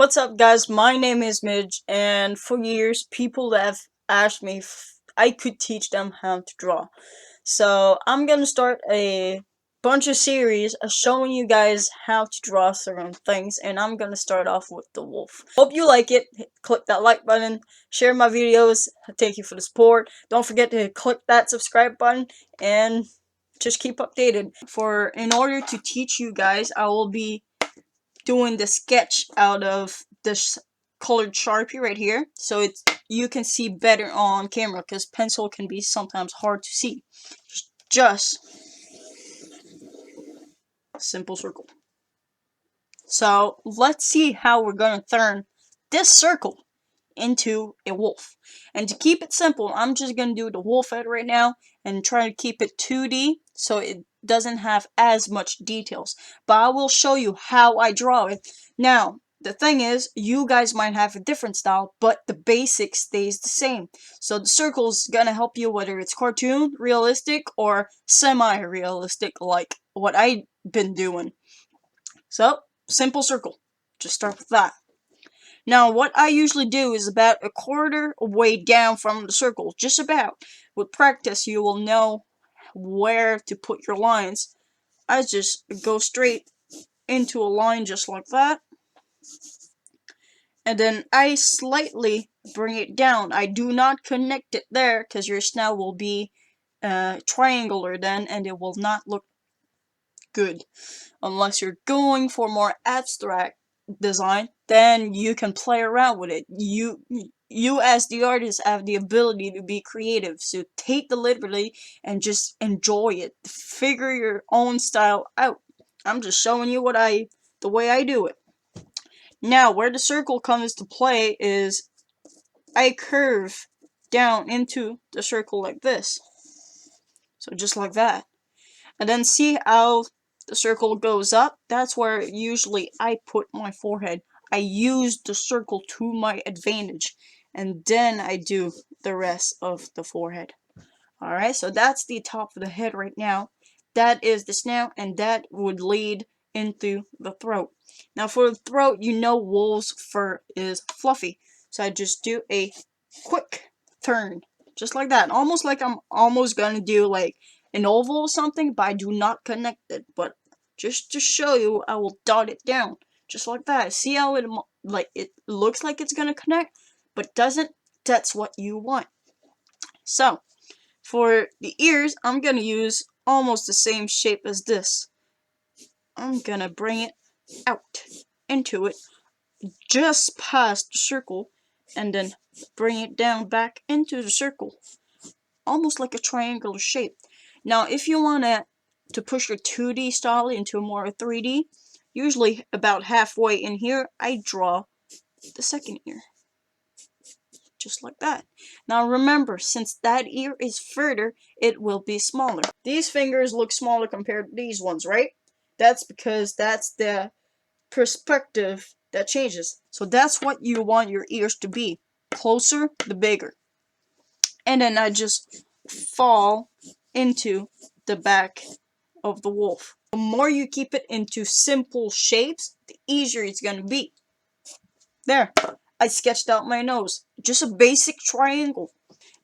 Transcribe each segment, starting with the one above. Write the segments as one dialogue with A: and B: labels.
A: What's up, guys? My name is Midge, and for years, people have asked me if I could teach them how to draw. So, I'm gonna start a bunch of series showing you guys how to draw certain things, and I'm gonna start off with the wolf. Hope you like it. Click that like button, share my videos, thank you for the support. Don't forget to click that subscribe button, and just keep updated. In order to teach you guys, I will be doing the sketch out of this colored Sharpie right here, so you can see better on camera, because pencil can be sometimes hard to see. Just a simple circle. So let's see how we're gonna turn this circle into a wolf. And to keep it simple, I'm just gonna do the wolf head right now and try to keep it 2D so it doesn't have as much details. But I will show you how I draw it. Now, the thing is, you guys might have a different style, but the basic stays the same. So the circle's gonna help you whether it's cartoon, realistic, or semi-realistic like what I've been doing. So, simple circle. Just start with that. Now, what I usually do is about a quarter way down from the circle, just about. With practice, you will know where to put your lines. I just go straight into a line just like that. And then I slightly bring it down. I do not connect it there, because your snout will be triangular then, and it will not look good. Unless you're going for more abstract design, then you can play around with it. You as the artist have the ability to be creative, so take the liberty and just enjoy it. Figure your own style out. I'm just showing you the way I do it. Now, where the circle comes to play is I curve down into the circle like this. So just like that. And then see how the circle goes up? That's where usually I put my forehead. I use the circle to my advantage, and then I do the rest of the forehead. Alright, so that's the top of the head right now. That is the snout, and that would lead into the throat. Now for the throat, you know wolf's fur is fluffy. So I just do a quick turn. Just like that. Almost like I'm almost gonna do like an oval or something, but I do not connect it. But just to show you, I will dot it down. Just like that. See how it looks like it's gonna connect, but doesn't? That's what you want. So, for the ears, I'm gonna use almost the same shape as this. I'm gonna bring it out into it, just past the circle, and then bring it down back into the circle. Almost like a triangular shape. Now, if you want to push your 2D style into a more 3D, usually about halfway in here, I draw the second ear. Just like that. Now remember, since that ear is further, it will be smaller. These fingers look smaller compared to these ones, right? That's because that's the perspective that changes. So that's what you want your ears to be. Closer, the bigger. And then I just fall into the back of the wolf. The more you keep it into simple shapes, the easier it's gonna be. There. I sketched out my nose. Just a basic triangle.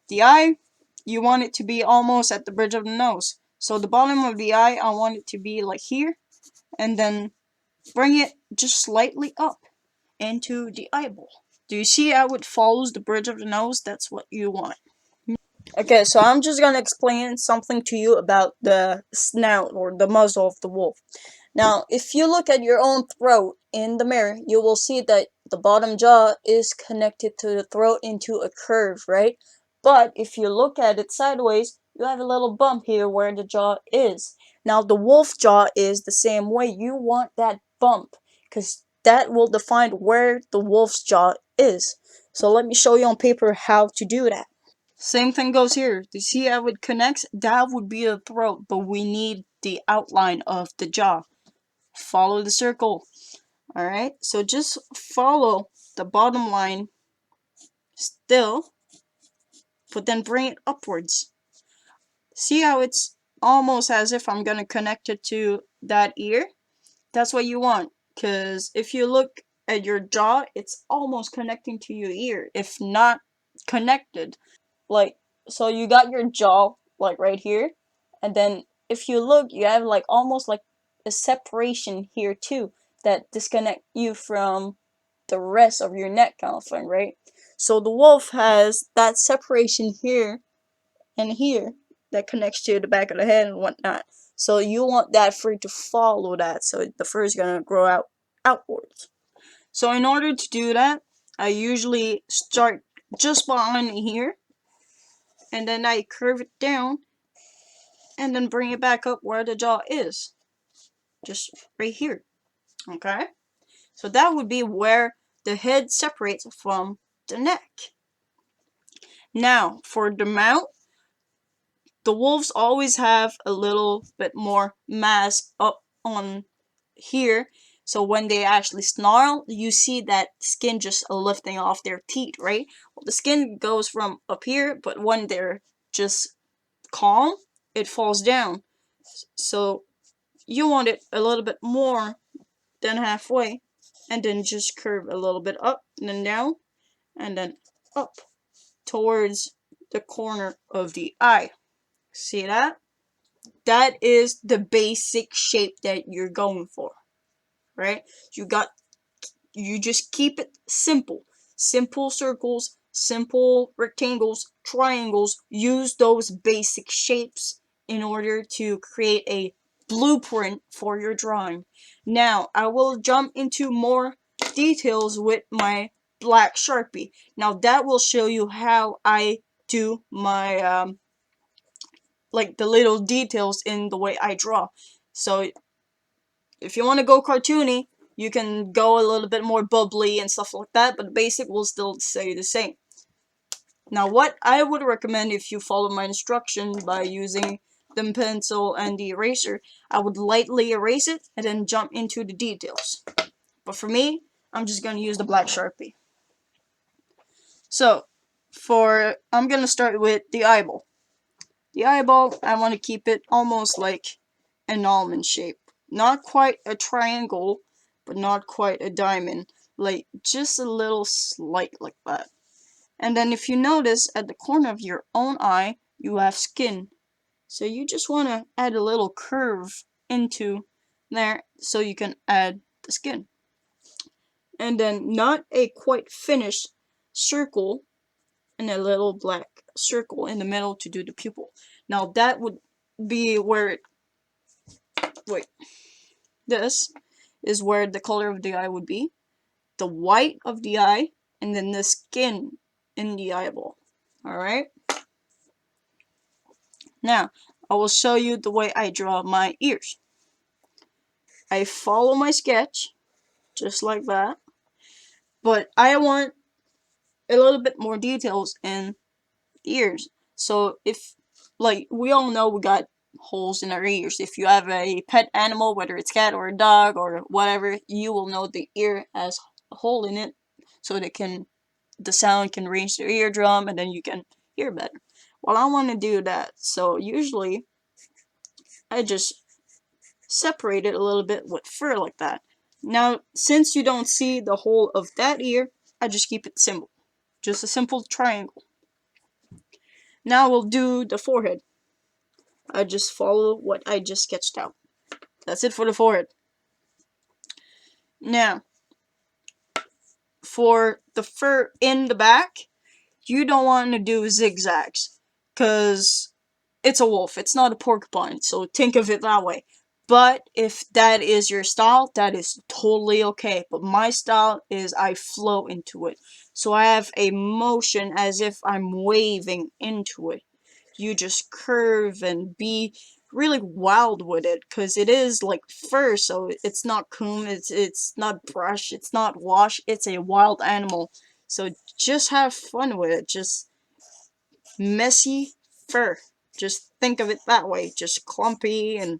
A: The eye, you want it to be almost at the bridge of the nose. So the bottom of the eye, I want it to be like here. And then bring it just slightly up into the eyeball. Do you see how it follows the bridge of the nose? That's what you want. Okay, so I'm just gonna explain something to you about the snout or the muzzle of the wolf. Now, if you look at your own throat in the mirror, you will see that the bottom jaw is connected to the throat into a curve, right? But if you look at it sideways, you have a little bump here where the jaw is. Now, the wolf jaw is the same way. You want that bump, because that will define where the wolf's jaw is. So let me show you on paper how to do that. Same thing goes here. Do you see how it connects? That would be the throat, but we need the outline of the jaw. Follow the circle. Alright, so just follow the bottom line still, but then bring it upwards. See how it's almost as if I'm gonna connect it to that ear? That's what you want, because if you look at your jaw, it's almost connecting to your ear, if not connected. Like, so you got your jaw like right here, and then if you look, you have like almost like a separation here too that disconnect you from the rest of your neck kind of thing, right? So the wolf has that separation here and here that connects to the back of the head and whatnot. So you want that fur to follow that, so the fur is gonna grow out outwards. So in order to do that, I usually start just behind here, and then I curve it down, and then bring it back up where the jaw is, just right here. Okay, so that would be where the head separates from the neck. Now for the mouth, the wolves always have a little bit more mass up on here, so when they actually snarl, you see that skin just lifting off their teeth, right? Well, the skin goes from up here, but when they're just calm, it falls down. So you want it a little bit more than halfway, and then just curve a little bit up and then down and then up towards the corner of the eye. See that? That is the basic shape that you're going for, right? You just keep it simple. Simple circles, simple rectangles, triangles. Use those basic shapes in order to create a blueprint for your drawing. Now, I will jump into more details with my black Sharpie. Now, that will show you how I do my, like the little details in the way I draw. So, if you want to go cartoony, you can go a little bit more bubbly and stuff like that, but the basic will still stay the same. Now, what I would recommend if you follow my instruction by using the pencil and the eraser, I would lightly erase it and then jump into the details. But for me, I'm just going to use the black Sharpie. So, I'm going to start with the eyeball. The eyeball, I want to keep it almost like an almond shape. Not quite a triangle, but not quite a diamond. Like, just a little slight like that. And then if you notice, at the corner of your own eye, you have skin. So you just want to add a little curve into there so you can add the skin. And then not a quite finished circle, and a little black circle in the middle to do the pupil. Now that would be where it, wait, this is where the color of the eye would be, the white of the eye, and then the skin in the eyeball. Alright? Now, I will show you the way I draw my ears. I follow my sketch, just like that, but I want a little bit more details in ears. So if, like, we all know we got holes in our ears. If you have a pet animal, whether it's cat or a dog or whatever, you will know the ear has a hole in it, so the sound can reach the eardrum and then you can hear better. Well, I want to do that, so usually I just separate it a little bit with fur like that. Now, since you don't see the whole of that ear, I just keep it simple. Just a simple triangle. Now we'll do the forehead. I just follow what I just sketched out. That's it for the forehead. Now, for the fur in the back, you don't want to do zigzags, because it's a wolf, it's not a porcupine, so think of it that way. But if that is your style, that is totally okay. But my style is I flow into it. So I have a motion as if I'm waving into it. You just curve and be really wild with it, because it is like fur, so it's not comb, it's not brush, it's not wash, it's a wild animal. So just have fun with it. Just messy fur. Just think of it that way. Just clumpy, and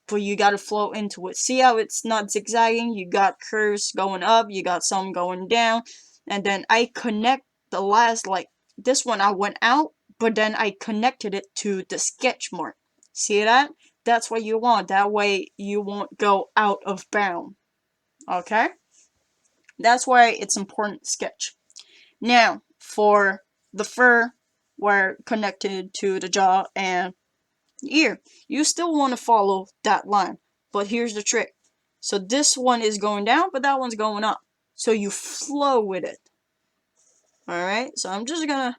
A: but you gotta flow into it. See how it's not zigzagging? You got curves going up, you got some going down, and then I connect the last, like this one I went out, but then I connected it to the sketch mark. See that? That's what you want. That way you won't go out of bound. Okay? That's why it's important to sketch. Now, for the fur where connected to the jaw and ear, you still want to follow that line. But here's the trick. So this one is going down, but that one's going up. So you flow with it. Alright, so I'm just gonna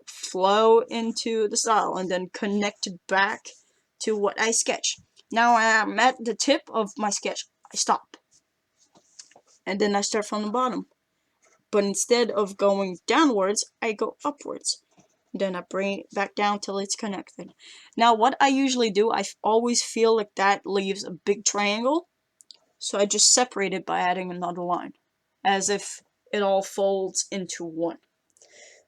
A: flow into the style and then connect it back to what I sketch. Now I'm at the tip of my sketch. I stop. And then I start from the bottom. But instead of going downwards, I go upwards. Then I bring it back down till it's connected. Now what I usually do, I always feel like that leaves a big triangle. So I just separate it by adding another line. As if it all folds into one.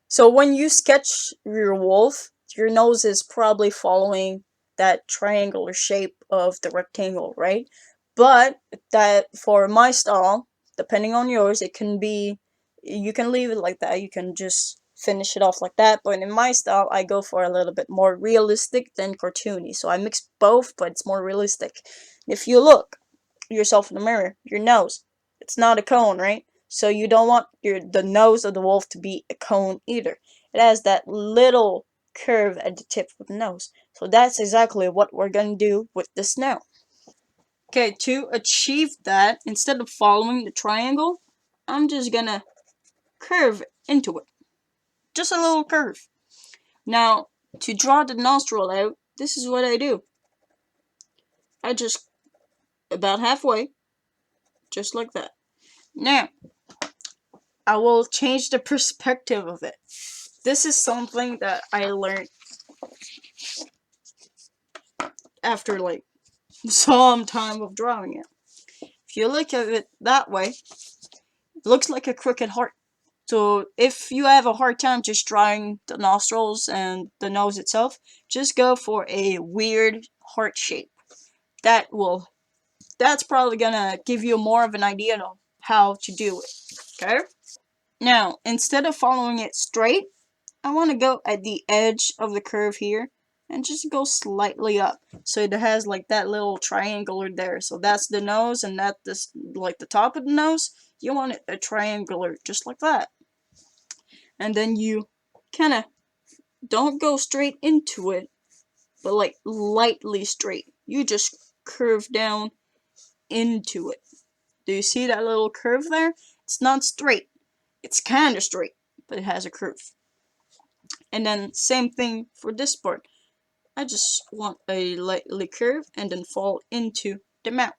A: So when you sketch your wolf, your nose is probably following that triangular shape of the rectangle, right? But that for my style, depending on yours, it can be, you can leave it like that, you can just finish it off like that, but in my style, I go for a little bit more realistic than cartoony. So I mix both, but it's more realistic. If you look yourself in the mirror, your nose, it's not a cone, right? So you don't want the nose of the wolf to be a cone either. It has that little curve at the tip of the nose. So that's exactly what we're going to do with the snout. Okay, to achieve that, instead of following the triangle, I'm just going to curve into it. Just a little curve. Now, to draw the nostril out, this is what I do. I just, about halfway, just like that. Now, I will change the perspective of it. This is something that I learned after like some time of drawing it. If you look at it that way, it looks like a crooked heart. So if you have a hard time just drawing the nostrils and the nose itself, just go for a weird heart shape. That's probably gonna give you more of an idea of how to do it. Okay? Now, instead of following it straight, I want to go at the edge of the curve here and just go slightly up. So it has like that little triangular there. So that's the nose, and that's this, like the top of the nose. You want it a triangular just like that. And then you kind of don't go straight into it, but like lightly straight. You just curve down into it. Do you see that little curve there? It's not straight. It's kind of straight, but it has a curve. And then same thing for this part. I just want a lightly curve and then fall into the mouth.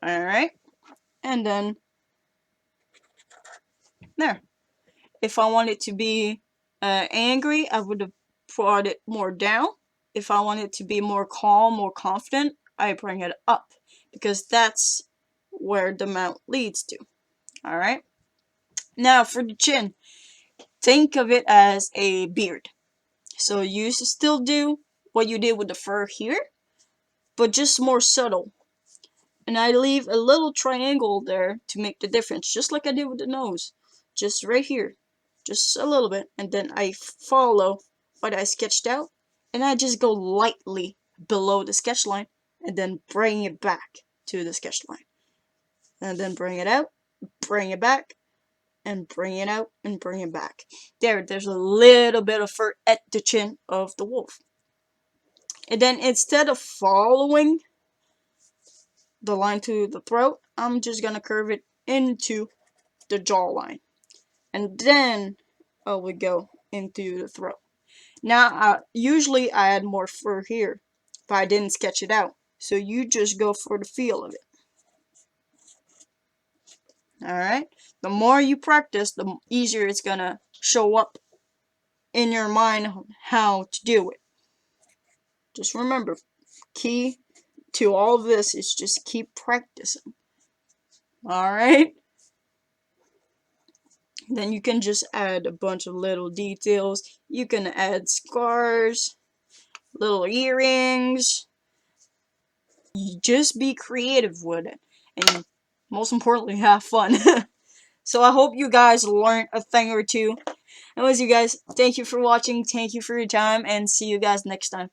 A: Alright. And then there. If I want it to be angry, I would have brought it more down. If I want it to be more calm, more confident, I bring it up. Because that's where the mouth leads to. Alright. Now for the chin. Think of it as a beard. So you still do what you did with the fur here, but just more subtle. And I leave a little triangle there to make the difference, just like I did with the nose. Just right here. Just a little bit. And then I follow what I sketched out, and I just go lightly below the sketch line, and then bring it back to the sketch line. And then bring it out, bring it back, and bring it out, and bring it back. There's a little bit of fur at the chin of the wolf. And then instead of following the line to the throat, I'm just gonna curve it into the jawline. And then I would go into the throat. Now, usually I add more fur here, but I didn't sketch it out. So you just go for the feel of it. Alright? The more you practice, the easier it's gonna show up in your mind how to do it. Just remember, key to all of this is just keep practicing. Alright? Then you can just add a bunch of little details. You can add scars, little earrings. You just be creative with it. And most importantly, have fun. So I hope you guys learned a thing or two. Anyways, you guys, thank you for watching. Thank you for your time. And see you guys next time.